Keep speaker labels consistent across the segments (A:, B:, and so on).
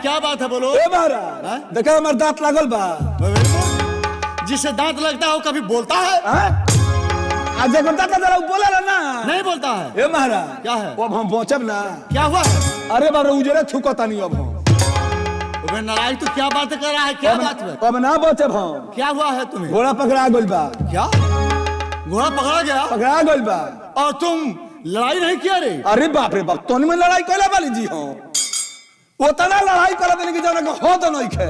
A: क्या बात है बोलो।
B: ए महाराज देखा हमार दांत लागल बा।
A: जिसे दांत लगता है वो कभी बोलता है?
B: आज जब दांत जरा बोला ना
A: नहीं बोलता है।
B: ए महाराज
A: क्या है?
B: अब हम पहुंचब ना।
A: क्या हुआ है?
B: अरे बार उजरे थुकता नहीं अब हम।
A: नाराज तो क्या बात कर रहा है? क्या बात है?
B: अब ना पहुंचब हम।
A: क्या हुआ है तुम्हें?
B: घोड़ा पकड़ा गइल बा।
A: क्या घोड़ा पकड़ा गया?
B: पकड़ा गइल बा।
A: और तुम लड़ाई नहीं किया रे?
B: अरे बाप रे बाप, तोनी में लड़ाई कैला वाली जी हो। उतना लड़ाई करा देने की जरूरत हो तो नहीं खे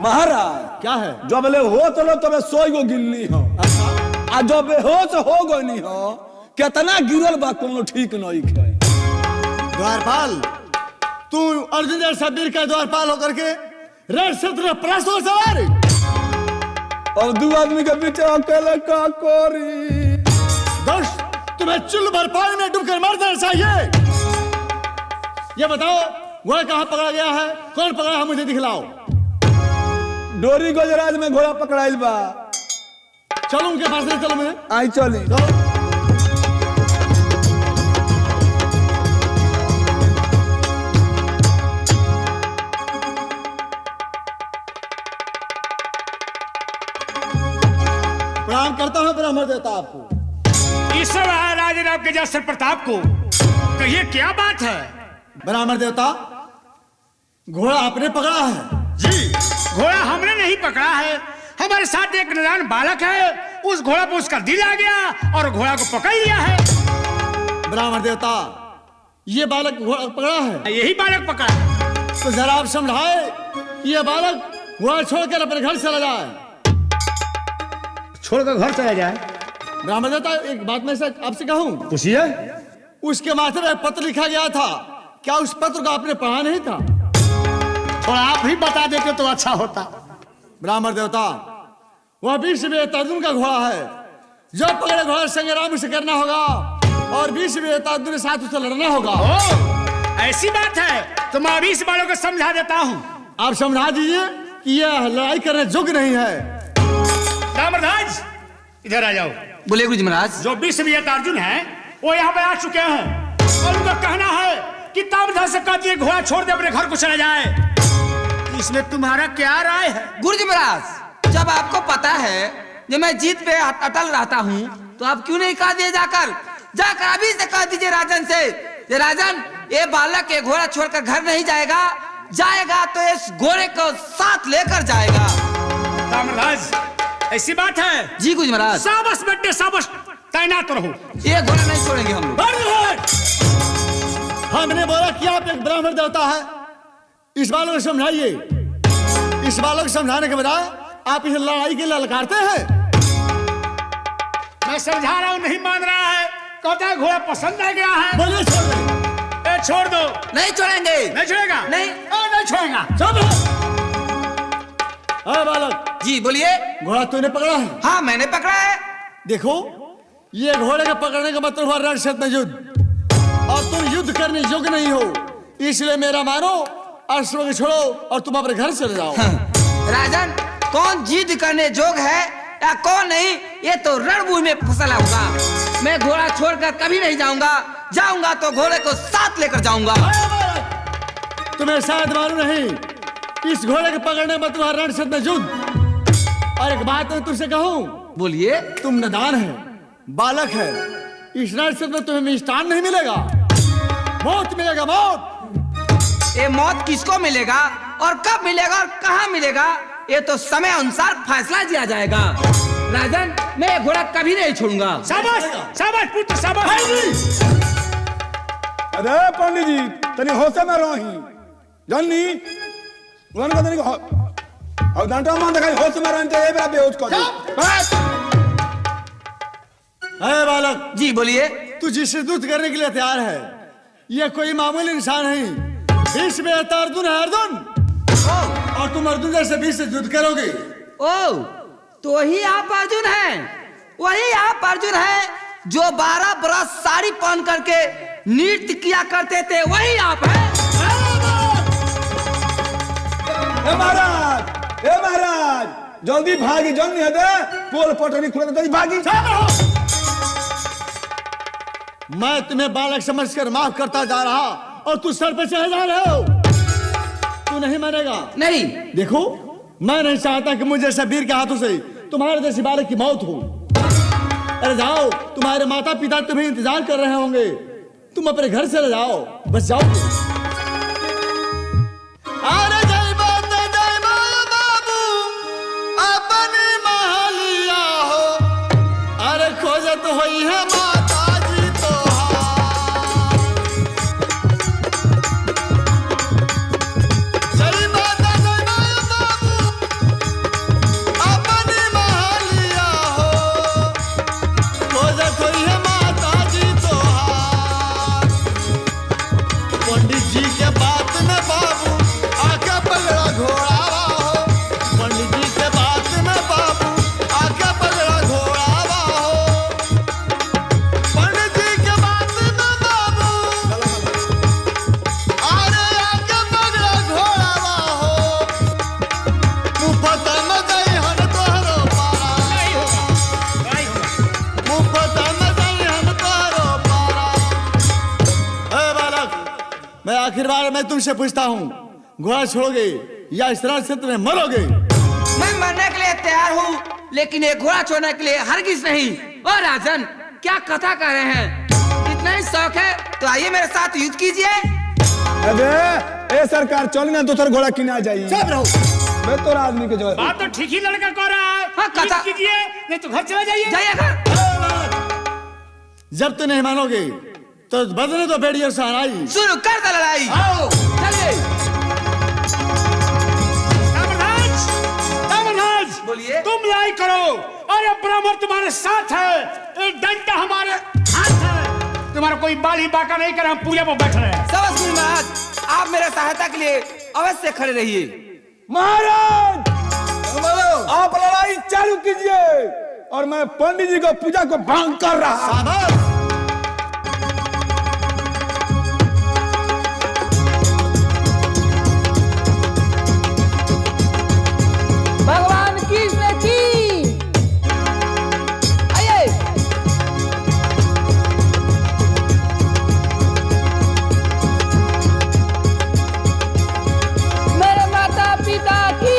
B: महाराज।
A: क्या है?
B: जब ले हो तो लो तबे 100 गो गिननी हो। आ जब हो गनी हो कितना गिरल बा कोनो ठीक नहीं खे।
A: द्वारपाल, तू अर्जुन जैसा वीर का द्वारपाल होकर के रण क्षेत्र प्रस्त हो सवार।
B: और दो आदमी के बीच अकेले का कोरी।
A: दोस्त, तुम्हें चुल्ल भर पानी में डूबकर मर जाना चाहिए। ये बताओ घोड़ा कहाँ पकड़ा गया है? कौन पकड़ा है? मुझे दिखलाओ।
B: डोरी गजराज में घोड़ा पकड़ाइल बा।
A: चलो उनके पास ले चलो। मुझे
B: आई चली।
A: प्रणाम करता हूँ ब्राह्मण देवता आपको।
C: ईश्वर राज आपके जैसे प्रताप को कहिए क्या बात है?
A: ब्राह्मण देवता, घोड़ा आपने पकड़ा है?
C: जी, घोड़ा हमने नहीं पकड़ा है। हमारे साथ एक नादान बालक है, उस घोड़ा पर उसका दिल आ गया और घोड़ा को पकड़ लिया है।
A: ब्राह्मण देवता, ये बालक घोड़ा पकड़ा है?
C: यही बालक पकड़ा।
A: तो जरा आप समझाए कि ये बालक घोड़ा छोड़कर अपने घर चला जाए।
C: छोड़कर घर चला जाए?
A: ब्राह्मण देवता, एक बात मैं आपसे कहूं।
C: पूछिए।
A: उसके माथे में पत्र लिखा गया था, क्या उस पत्र को आपने पढ़ा नहीं था?
C: थोड़ा आप ही बता देते तो अच्छा होता।
A: ब्राह्मण देवता, वह विश्व विजेता अर्जुन का घोड़ा है। जो पकड़े घोड़ा संग्राम से करना होगा और विश्व विजेता अर्जुन के साथ उसे लड़ना होगा।
C: ऐसी बात है तो मैं अभी इस बालों को समझा देता हूँ।
A: आप समझा दीजिए कि यह लड़ाई करने योग्य नहीं है।
C: रामराज, इधर आ जाओ।
D: बोले गुरुजी महाराज।
C: जो विश्व विजेता अर्जुन है वो यहाँ पे आ चुके हैं और उनका कहना है कि तामझाम से कहती है घोड़ा छोड़ दे, अपने घर को चला जाए। इसमें तुम्हारा क्या राय है?
D: गुरुजी महाराज, जब आपको पता है कि मैं जीत पे अटल रहता हूँ तो आप क्यों नहीं कह दिए जाकर अभी से कह दीजिए राजन से, ये राजन ये बालक ये घोड़ा छोड़कर घर नहीं जाएगा तो इस घोड़े को साथ लेकर जाएगा।
C: तामराज, ऐसी बात है?
D: जी गुरुजी महाराज।
C: शाबाश बेटे शाबाश, तैनात रहो।
D: ये घोड़ा नहीं छोड़ेंगे हम लोग।
A: हमने बोला कि आप एक ब्राह्मण देवता है, इस बालक को समझाइए। इस बालक को समझाने के बजाय आप इसे लड़ाई के लिए ललकारते हैं।
C: मैं समझा रहा हूँ, नहीं मान रहा है। कहता है घोड़ा पसंद आ गया है।
A: बोलिए छोड़ दे।
C: छोड़ दो।
D: नहीं छोड़ेंगे।
C: नहीं छोड़ेगा?
D: नहीं।
C: नहीं छोड़ेगा।
A: बालक
D: जी बोलिए।
A: घोड़ा तूने पकड़ा है?
D: हाँ मैंने पकड़ा है।
A: देखो, ये घोड़े के पकड़ने का मतलब हुआ रण क्षेत्र में युद्ध, और तुम युद्ध करने योग्य नहीं हो। इसलिए मेरा मानो, अस्त्रों को छोड़ो और तुम अपने घर चले जाओ।
D: राजन, कौन जिद करने जोग है या कौन नहीं, ये तो रणभूमि में फंसा होगा। मैं घोड़ा छोड़कर कभी नहीं जाऊंगा तो घोड़े को साथ लेकर जाऊंगा।
A: तुम्हें शायद मालूम नहीं, इस घोड़े के पकड़ने में तुम्हारा रण क्षेत्र में युद्ध। और एक बात मैं तुमसे कहूं।
D: बोलिए।
A: तुम नादान है, बालक है। इस रण क्षेत्र में तुम्हें मिष्टान नहीं मिलेगा, मौत मिलेगा, मौत।
D: ये मौत किसको मिलेगा और कब मिलेगा और कहाँ मिलेगा, ये तो समय अनुसार फैसला दिया जाएगा। राजन, मैं घोड़ा कभी नहीं छोड़ूंगा।
C: शाबाश शाबाश पुत्र शाबाश।
B: अरे पंडित जी, तनी होश में रही जाननी उन का तनी और डांटा मान देखाई होश में रहते ये मेरा बेहोश कर दे।
A: है बालक।
D: जी बोलिए।
A: तू जिससे युद्ध करने के लिए तैयार है, ये कोई मामूली इंसान नहीं। विश्व में अर्जुन है, अर्जुन। और तुम अर्जुन जैसे बीच से युद्ध करोगे।
D: ओ, तो ही आप अर्जुन हैं? वही आप अर्जुन हैं जो 12 बरस साड़ी पहन करके नृत्य किया करते थे, वही आप हैं?
B: महाराज जल्दी भागी, जंग नहीं है पोल पटरी खुले तो भागी।
A: मैं तुम्हें बालक समझकर माफ करता जा रहा और तू सर पे चढ़े जा रहे हो। तू नहीं मानेगा।
D: नहीं।
A: देखो मैं नहीं चाहता कि मुझे जैसे वीर के हाथों से तुम्हारे जैसे बालक की मौत हो। अरे जाओ, तुम्हारे माता पिता तुम्हें इंतजार कर रहे होंगे, तुम अपने घर चले जाओ, बस जाओ। अरे जय बाबू अपने महलिया हो, अरे खोजत होई है माता जी तो आखिर बार मैं तुमसे पूछता हूँ, घोड़ा छोड़ोगे या इस तरह से तुम्हें मरोगे?
D: मैं मरने के लिए तैयार हूँ, लेकिन ये घोड़ा छोड़ने के लिए हरगिज नहीं। और राजन क्या कथा कर रहे हैं? इतना ही शौक है तो आइए मेरे साथ युद्ध कीजिए।
B: अबे ए सरकार चल ना, दूसरा घोड़ा किना जाइए।
A: चुप रहो।
B: मैं तो आदमी के जो
C: बात तो ठीक ही लड़का कह रहा है।
D: हाँ, कथा
C: कीजिए, नहीं तो घर चले जाइए।
D: जाइए घर।
A: जब तुम नहीं मानोगे तो बदले तो बेड़ियों से हराई।
D: शुरू कर दो लड़ाई।
A: आओ
D: चलिए।
C: धर्मराज,
D: बोलिए।
C: तुम लड़ाई करो। अरे ब्राह्मण तुम्हारे साथ है, एक डंडा हमारे हाथ है। तुम्हारा कोई बाली बाका नहीं कर, हम पूजा पर बैठ रहे हैं।
D: समझ गुरु महाराज, आप मेरे सहायता के लिए अवश्य खड़े रहिए।
B: महाराज आप लड़ाई चालू कीजिए और मैं पंडित जी को पूजा को भंग कर रहा हूं।
D: भगवान कृष्ण की आइए। मेरे माता पिता की।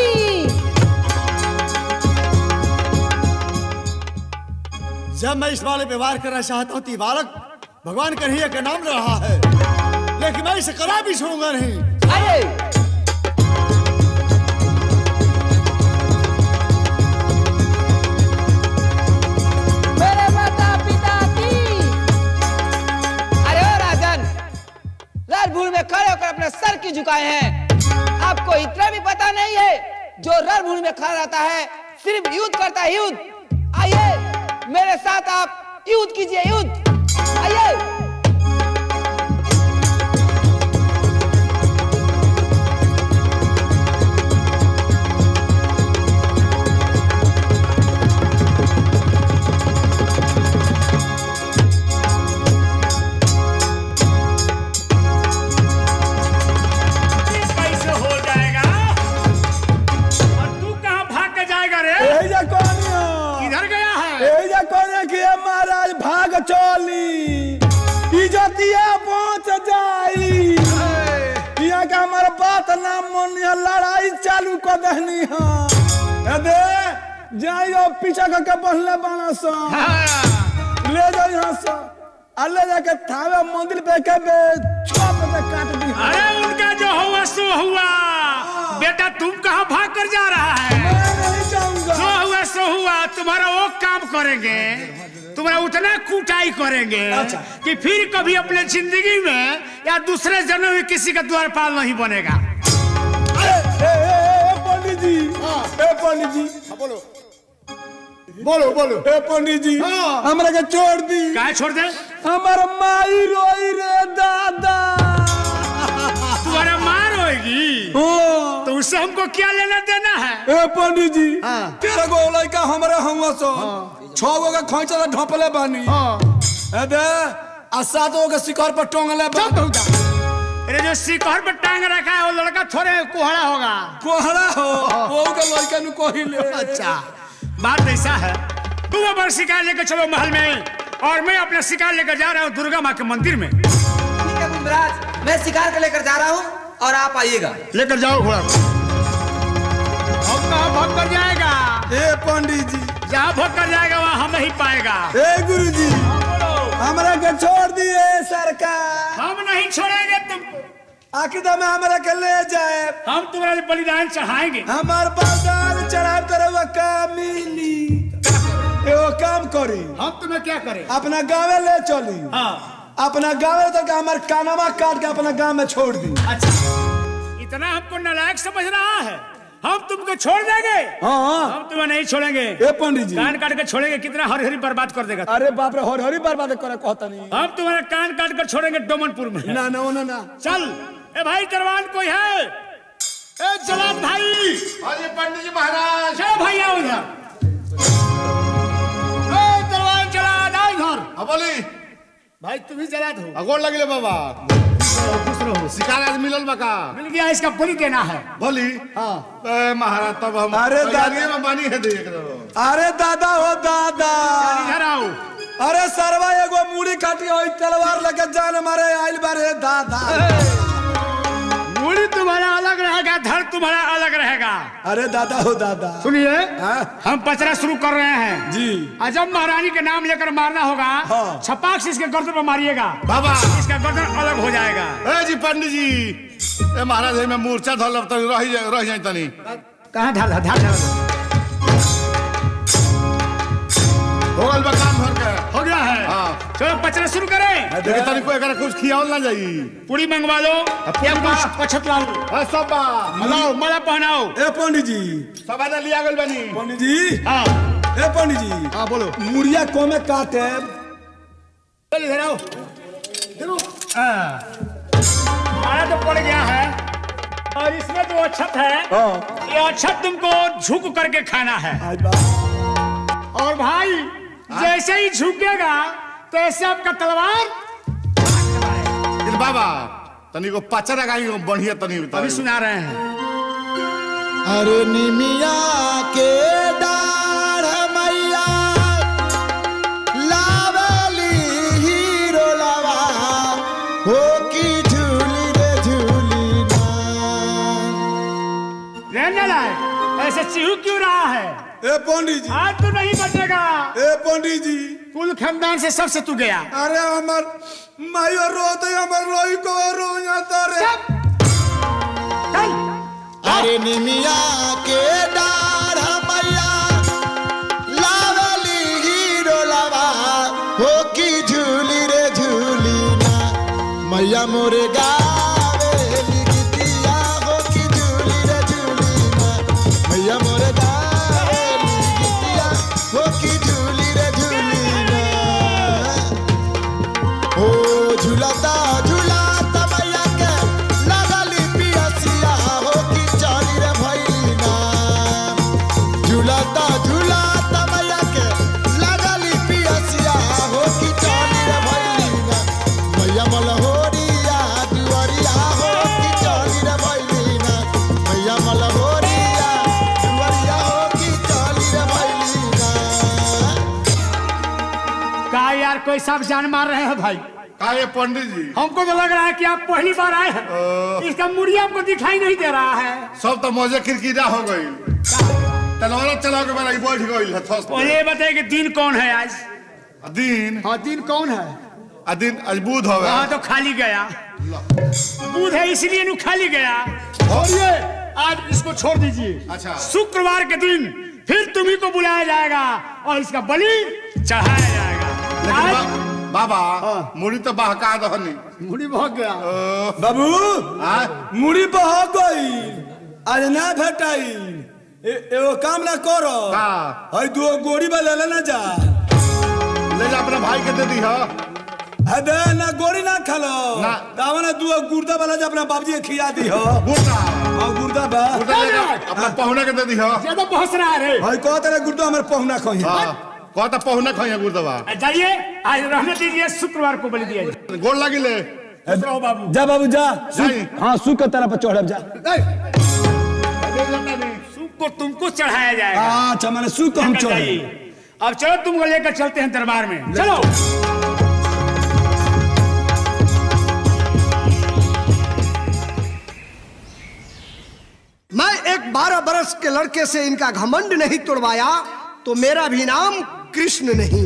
A: जब मैं इस वाले व्यवहार करना चाहता हूँ, बालक भगवान कन्हैया का नाम ले रहा है, लेकिन मैं इसे कदा भी छोड़ूंगा नहीं।
D: आइए। मेरे माता पिता की। अरे ओ राजन, रणभूमि में खड़े होकर अपने सर की झुकाए हैं। आपको इतना भी पता नहीं है, जो रणभूमि में खड़ा रहता है सिर्फ युद्ध करता है, युद्ध। आइए मेरे साथ आप युद्ध कीजिए, युद्ध। आइए।
C: कैसे हो जाएगा? और तू कहाँ भाग के जाएगा रे?
B: एजा कोनिया
C: इधर गया है।
B: एजा कोनिया कि ये महाराज भाग चली इज्जतिया पहुंच जाई। यहाँ का हमारा बात ना मानिया, लड़ाई चालू कर दहनी है। दे जाई और पीछा करके बढ़ले बाना सा
C: हाँ।
B: ले जाओ यहाँ से, ले जाके थावे मंदिर पे के छोप पे काट दी।
C: अरे उनका जो हुआ सो हुआ। बेटा तुम कहाँ भाग कर जा रहा है?
B: मैं नहीं जाऊंगा।
C: जो हुआ सो हुआ। तुम्हारा वो काम करेंगे, तुम्हारा उतना कुटाई करेंगे कि फिर कभी अपने जिंदगी में या दूसरे जन्म में किसी का द्वारपाल नहीं बनेगा।
B: पंडित जी, पंडित जी बोलो बोलो बोलो। पंडित जी हमरा के छोड़ दी।
C: क्या छोड़ दे?
B: हमारा माई रोई रे दादा।
C: तुम्हारा मार होगी तो उससे हमको क्या लेना देना है?
B: ए पंडित जी, तेरा गो लड़का हमारे हुआ सो 6 गो का खोइचा ढपले बानी। ए दे आ 7 गो के शिकार पर टोंगले बा।
C: अरे जो शिकार पर टांग रखा है वो लड़का थोड़े कोहड़ा होगा।
B: कोहड़ा हो वो के लड़का नु कोहिले।
C: अच्छा बात ऐसा है, तुम अब शिकार लेकर चलो महल में, और मैं अपना शिकार लेकर जा रहा हूँ दुर्गा माँ के मंदिर में।
D: ठीक है गुरुराज, मैं शिकार को लेकर जा रहा हूँ। और आप आइएगा।
C: लेकर जाओ घोड़ा को। हम कहाँ भग कर जाएगा?
B: ए पंडित जी,
C: जहाँ भग कर जाएगा वहाँ हम नहीं पाएगा।
B: ए गुरु जी, हमरा के छोड़ दिए सरकार।
C: हम नहीं छोड़ेंगे तुमको।
B: आखिर में हमरा के ले जाए,
C: हम तुम्हारे बलिदान चढ़ाएंगे।
B: हमार बलिदान चढ़ाए तरह काम मिली। एगो काम करी,
C: हम तुम्हें क्या करें?
B: अपना गाँव ले चली।
C: हाँ
B: अपना गाँव तक हमारे कानवा काट के अपना गाँव में छोड़ दी।
C: अच्छा, इतना हमको नालायक समझ रहा है? हम तुमको छोड़ देंगे?
B: हाँ
C: हम तुम्हें नहीं छोड़ेंगे।
B: ए पंडित जी,
C: कान काट कर छोड़ेंगे, कितना हरी बर्बाद कर देगा।
B: अरे बाप रे, हरी बर्बाद करे कहता नहीं।
C: हम तुम्हारा कान काट कर छोड़ेंगे डोमनपुर में।
B: ना ना ना ना,
C: चल। ए भाई दरबान कोई है? ए जलाद भाई।
A: अरे पंडित जी महाराज,
C: चलो भाई आओ इधर। ए दरबान जलाद आओ इधर।
A: बोली
C: भाई तुम ही जलाद हो।
A: अगोर लगे बाबा।
C: खुश रहो।
A: शिकार आज मिलल बका।
C: मिल गया, इसका बलि देना है।
A: बोली
C: हाँ।
A: महाराज तब हम
B: अरे
A: दादी में पानी है दे
B: अरे दादा हो दादा,
C: इधर आओ।
B: अरे सरवा एगो मुड़ी काटी हो, तलवार लेके जान मारे आइल बारे दादा।
C: मुड़ी तुम्हारा अलग रहेगा, धड़ तुम्हारा अलग रहेगा।
B: अरे दादा हो दादा,
C: सुनिए,
B: हाँ?
C: हम पचरा शुरू कर रहे हैं
B: जी।
C: अजब महारानी के नाम लेकर मारना होगा।
B: हाँ।
C: छपाक से इसके गर्दन पर मारिएगा।
A: बाबा।
C: इसका गर्दन अलग हो जाएगा।
A: ए जी पंडित जी, ए महाराज में मूर्छा धल तो रह जाए तनी।
C: कहाँ ढाल
A: हो गल बा काम भर के।
C: हो गया है।
A: हाँ।
C: चलो पचरा शुरू करें।
A: देखे तनी को एकरा कुछ खियावल ना जाई।
C: पूरी मंगवा लो या कुछ पछत लाओ।
A: ए सब बा
C: लाओ, माला पहनाओ।
B: ए पंडित जी,
A: सब आने लिया गइल बनी।
B: पंडित जी,
C: हाँ
B: ए पंडित जी,
A: हां बोलो।
B: मुड़िया को में काटे।
C: चल इधर आओ। माला तो पड़ गया है और इसमें जो अक्षत है, ये अक्षत तुमको झुक करके खाना है। और भाई जैसे ही झुकेगा तैसे आपका तलवार।
A: बाबा तनी को पचरा गाई बढ़िया तनी
C: अभी सुना रहे हैं।
B: अरे निमिया के डाढ़ मैया लावली हीरो लावा हो की झूली रे झूली ना।
C: रहने लायक ऐसे चिहू क्यों रहा है?
B: ए पंडित जी,
C: आज तो नहीं बचेगा।
B: ए पंडित जी,
C: कुल खानदान से सबसे तू गया।
B: अरे हमार मायो रोते हमार रोई को रोया तारे।
C: चल।
B: अरे निमिया के डाढ़ मैया लावली हीरो लावा हो की झूली रे झूली ना। मैया मोरे गावेली गीतिया हो की झूली रे झूली ना। मैया मोरे गावेली गीतिया हो की झूली रे झूली ना। ओ झूलता झूलता मैया के लगली पियसिया हो की चाली रे भैली ना। झूलता झूलता मैया के लगली पियसिया हो की चाली रे भैली ना। मैया मलहोरिया दुआरिया हो की चाली रे भैली ना। मैया मलहोरिया दुआरिया हो की चाली रे भैली ना।
C: का यार कोई सब जान मार रहे हैं भाई?
A: का ये पंडित जी
C: हमको तो लग रहा है कि आप पहली बार आए हैं। इसका मुड़िया आपको दिखाई नहीं दे रहा है।
A: सब तो मौजे किरकिरा हो गई। तलवार चला के मेरा बैठ गइल है थस
C: और ये बताइए कि दिन कौन है आज?
A: दिन
C: हाँ दिन कौन है?
A: दिन आज बुध होवे।
C: हाँ तो खाली गया। बुध है इसलिए नु खाली गया। और ये आज इसको छोड़ दीजिए।
A: अच्छा।
C: शुक्रवार के दिन फिर तुम्ही को बुलाया जाएगा और इसका बलि चढ़ाया जाएगा।
A: लेकिन
C: आज
A: बाबा मुड़ी तो बहका दहनी।
C: मुड़ी भाग गया।
B: बाबू, मुड़ी बह गई, आज ना भेटाई। एगो काम ना करो,
A: का?
B: हई दो गोड़ी वाला ले ना जा।
A: ले जा अपने भाई के दे दी।
B: अबे ना गोड़ी ना खालो
A: ना।
B: तावा ना दो गुर्दा वाला जा अपना बाबूजी के खिया दी हो।
A: गुर्दा
B: हां गुर्दा बा।
A: गुर्दा ले जा अपना पहुना के दे दी।
C: ज्यादा बहस रहा है रे।
B: हई को तेरे गुर्दा हमर पहुना खई।
A: कहता पहुना खाइए गुर्दवा।
C: जाइए आज रहने दीजिए, शुक्रवार को बलि दिया जाए।
A: गोड़ लगी ले।
C: बाबू
B: जा बाबू जा।
A: नहीं।
B: हां सुख के तरह पर चढ़ब जा।
C: सूप को तुमको चढ़ाया जाएगा।
B: अच्छा माने सुख को हम चढ़।
C: जाइए। अब चलो तुमको लेकर चलते हैं दरबार में। चलो।
E: एक 12 बरस के लड़के से इनका घमंड नहीं तोड़वाया तो मेरा भी नाम कृष्ण नहीं।